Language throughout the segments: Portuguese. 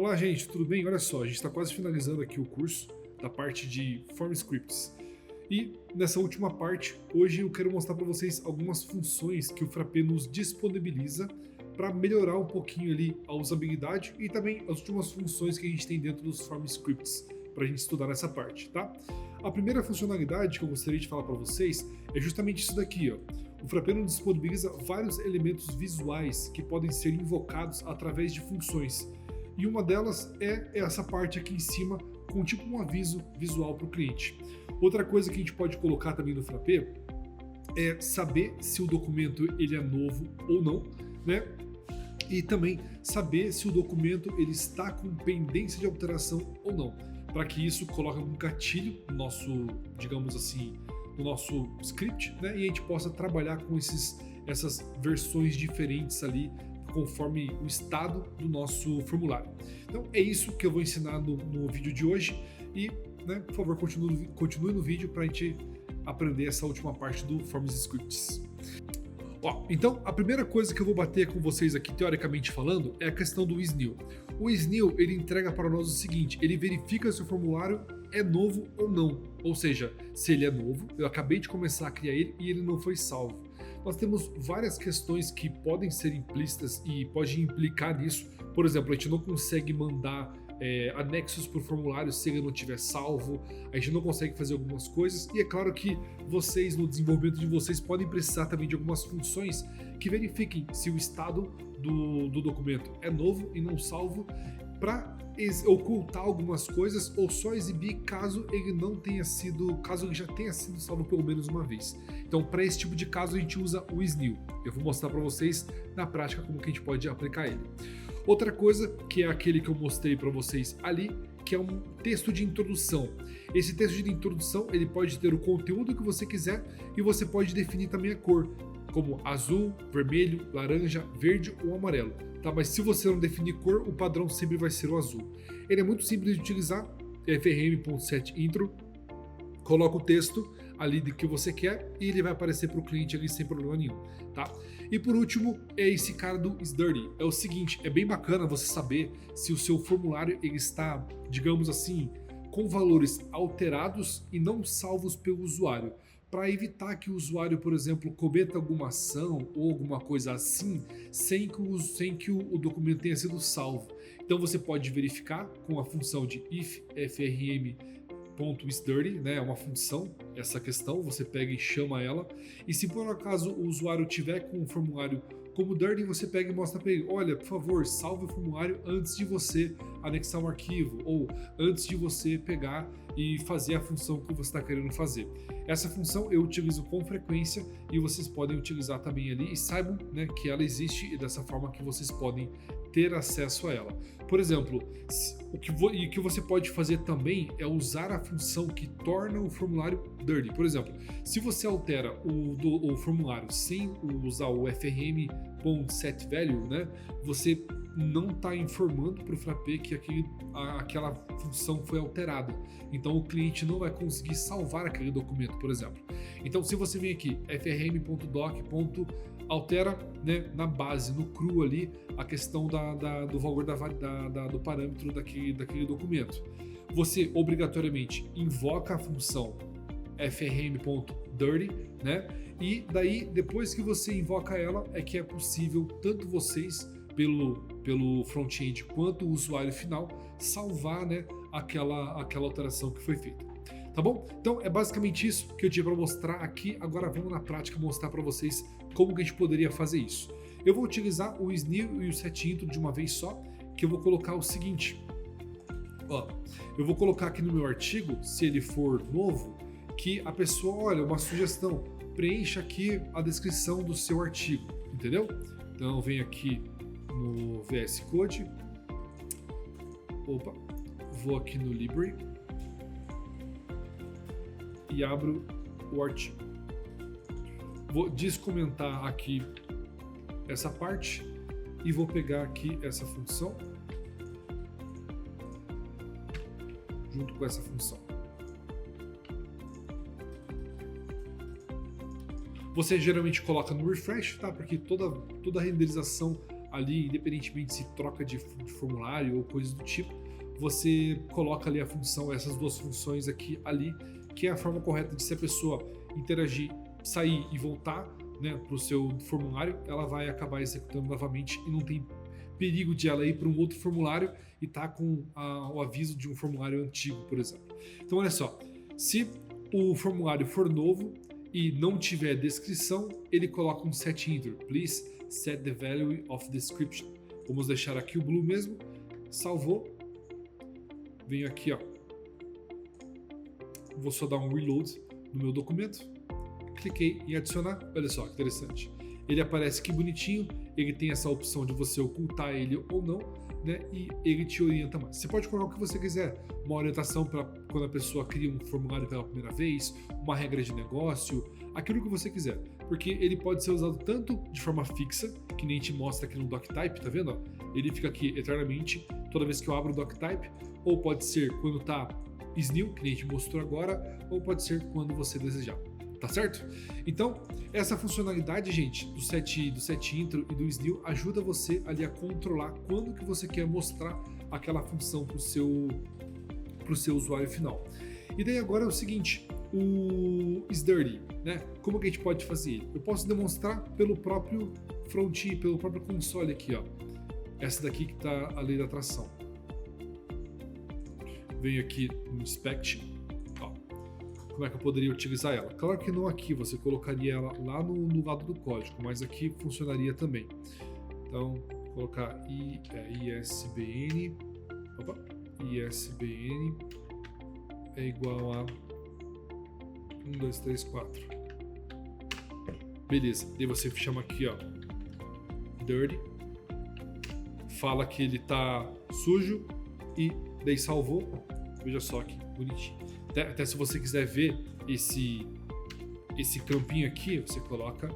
Olá, gente, tudo bem? Olha só, a gente está quase finalizando aqui o curso da parte de Form Scripts. E nessa última parte, hoje eu quero mostrar para vocês algumas funções que o Frappé nos disponibiliza para melhorar um pouquinho ali a usabilidade e também as últimas funções que a gente tem dentro dos Form Scripts para a gente estudar nessa parte, tá? A primeira funcionalidade que eu gostaria de falar para vocês é justamente isso daqui, ó. O Frappé nos disponibiliza vários elementos visuais que podem ser invocados através de funções. E uma delas é essa parte aqui em cima, com tipo um aviso visual para o cliente. Outra coisa que a gente pode colocar também no Frappé é saber se o documento ele é novo ou não, né? E também saber se o documento ele está com pendência de alteração ou não, para que isso coloque um gatilho no nosso, digamos assim, no nosso script, né? E a gente possa trabalhar com essas versões diferentes ali conforme o estado do nosso formulário. Então é isso que eu vou ensinar no vídeo de hoje e, né, por favor, continue no vídeo para a gente aprender essa última parte do Forms Scripts. Ó, então a primeira coisa que eu vou bater com vocês aqui, teoricamente falando, é a questão do isNew. O isNew ele entrega para nós o seguinte: ele verifica se o formulário é novo ou não, ou seja, se ele é novo, eu acabei de começar a criar ele e ele não foi salvo. Nós temos várias questões que podem ser implícitas e pode implicar nisso. Por exemplo, a gente não consegue mandar anexos para o formulário se ele não tiver salvo, a gente não consegue fazer algumas coisas, e é claro que vocês, no desenvolvimento de vocês, podem precisar também de algumas funções que verifiquem se o estado do documento é novo e não salvo, para ocultar algumas coisas ou só exibir caso ele não tenha sido, caso ele já tenha sido salvo pelo menos uma vez. Então, para esse tipo de caso, a gente usa o isNew. Eu vou mostrar para vocês na prática como que a gente pode aplicar ele. Outra coisa, que é aquele que eu mostrei para vocês ali, que é um texto de introdução. Esse texto de introdução, ele pode ter o conteúdo que você quiser e você pode definir também a cor, como azul, vermelho, laranja, verde ou amarelo. Tá? Mas se você não definir cor, o padrão sempre vai ser o azul. Ele é muito simples de utilizar, frm.setIntro, coloca o texto ali de que você quer e ele vai aparecer para o cliente ali sem problema nenhum, tá? E por último, é esse cara do isDirty. É o seguinte, é bem bacana você saber se o seu formulário ele está, digamos assim, com valores alterados e não salvos pelo usuário, para evitar que o usuário, por exemplo, cometa alguma ação ou alguma coisa assim, sem que o documento tenha sido salvo. Então você pode verificar com a função de if.frm.isDirty, né, é uma função, essa questão, você pega e chama ela, e se por acaso o usuário tiver com o formulário como dirty, você pega e mostra para ele: olha, por favor, salve o formulário antes de você anexar um arquivo, ou antes de você pegar e fazer a função que você está querendo fazer. Essa função eu utilizo com frequência e vocês podem utilizar também ali, e saibam, né, que ela existe e dessa forma que vocês podem ter acesso a ela. Por exemplo, o que você pode fazer também é usar a função que torna o formulário dirty. Por exemplo, se você altera o formulário sem usar o frm.setValue, né, você não está informando para o Frappé que aquela função foi alterada. Então o cliente não vai conseguir salvar aquele documento, por exemplo. Então se você vem aqui, frm.doc.altera, né, na base, no cru ali, a questão do valor do parâmetro daquele documento, você obrigatoriamente invoca a função frm.dirty, né? E daí, depois que você invoca ela, é que é possível tanto vocês pelo front-end quanto o usuário final salvar, né, aquela alteração que foi feita. Tá bom? Então é basicamente isso que eu tinha para mostrar aqui. Agora vamos na prática mostrar para vocês como que a gente poderia fazer isso. Eu vou utilizar o isNew e o setIntro de uma vez só, que eu vou colocar o seguinte. Ó, eu vou colocar aqui no meu artigo, se ele for novo, que a pessoa, olha, uma sugestão, preencha aqui a descrição do seu artigo, entendeu? Então eu venho aqui no VS Code, vou aqui no Library e abro o artigo. Vou descomentar aqui essa parte e vou pegar aqui essa função junto com essa função. Você geralmente coloca no refresh, tá? Porque toda a renderização ali, independentemente se troca de formulário ou coisa do tipo, você coloca ali a função, essas duas funções aqui, ali, que é a forma correta de se a pessoa interagir, sair e voltar, né, para o seu formulário, ela vai acabar executando novamente e não tem perigo de ela ir para um outro formulário e tá com o aviso de um formulário antigo, por exemplo. Então olha só, se o formulário for novo e não tiver descrição, ele coloca um set intro, please set the value of description. Vamos deixar aqui o blue mesmo, salvou, venho aqui, ó, vou só dar um reload no meu documento, cliquei em adicionar, olha só que interessante. Ele aparece aqui bonitinho, ele tem essa opção de você ocultar ele ou não, né? E ele te orienta mais. Você pode colocar o que você quiser, uma orientação para quando a pessoa cria um formulário pela primeira vez, uma regra de negócio, aquilo que você quiser, porque ele pode ser usado tanto de forma fixa, que nem te mostra aqui no DocType, tá vendo? Ele fica aqui eternamente, toda vez que eu abro o DocType, ou pode ser quando tá SNIL, que nem a gente mostrou agora, ou pode ser quando você desejar. Tá certo? Então, essa funcionalidade, gente, do set intro e do SNIL ajuda você ali a controlar quando que você quer mostrar aquela função pro seu usuário final. E daí agora é o seguinte, o sDirty, né? Como que a gente pode fazer ele? Eu posso demonstrar pelo próprio front-end, pelo próprio console aqui, ó. Essa daqui que tá a lei da atração. Venho aqui no Inspect. Como é que eu poderia utilizar ela? Claro que não aqui, você colocaria ela lá no lado do código, mas aqui funcionaria também. Então, vou colocar ISBN é igual a 1, 2, 3, 4. Beleza, daí você chama aqui, ó, dirty, fala que ele tá sujo e daí salvou. Veja só que bonitinho. Até se você quiser ver esse campinho aqui, você coloca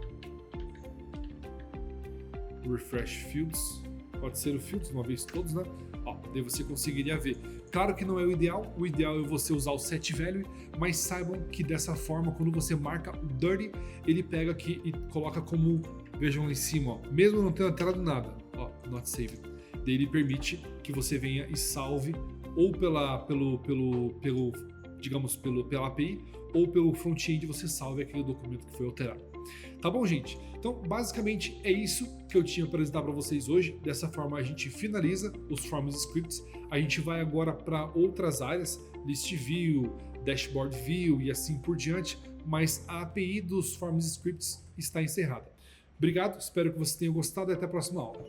refresh fields, pode ser o fields uma vez todos, né? Ó, daí você conseguiria ver. Claro que não é o ideal é você usar o set value, mas saibam que dessa forma, quando você marca o dirty, ele pega aqui e coloca como, vejam lá em cima, ó, mesmo não tendo alterado nada, ó, not saved. Daí ele permite que você venha e salve ou pela API ou pelo front-end você salve aquele documento que foi alterado. Tá bom, gente? Então, basicamente é isso que eu tinha para apresentar para vocês hoje. Dessa forma a gente finaliza os Forms Scripts. A gente vai agora para outras áreas, List View, Dashboard View e assim por diante, mas a API dos Forms Scripts está encerrada. Obrigado, espero que você tenha gostado e até a próxima aula.